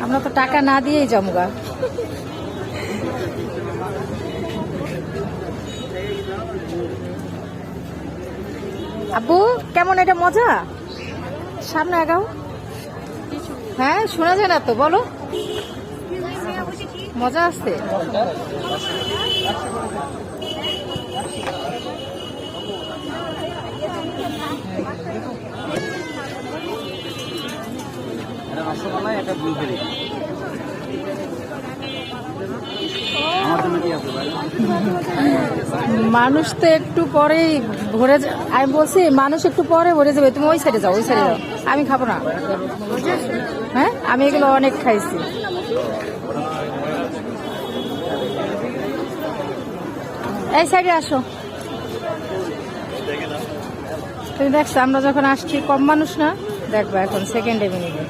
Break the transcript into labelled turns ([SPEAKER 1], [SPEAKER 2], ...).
[SPEAKER 1] আমরা তো টাকা না দিয়েই জমগা। আব্বু কেমন, এটা মজা? সামনে আগাও। হ্যাঁ শোনা যায় না তো, বলো। মজা আসছে?
[SPEAKER 2] রসমালাই, একটা ব্লুবেরি। আমার জন্য কি আছে ভাই?
[SPEAKER 1] মানুষ তো একটু পরেই ভরে আমি বলছি মানুষ একটু পরে ভরে যাবে। তুমি ওই সাইডে যাও, ওই সাইডে যাও। আমি খাবো না। হ্যাঁ আমি এগুলো অনেক খাইছি। এই সাইডে আসো। তুমি দেখছো আমরা যখন আসছি কম মানুষ না, দেখবা এখন সেকেন্ডে মিনিটে।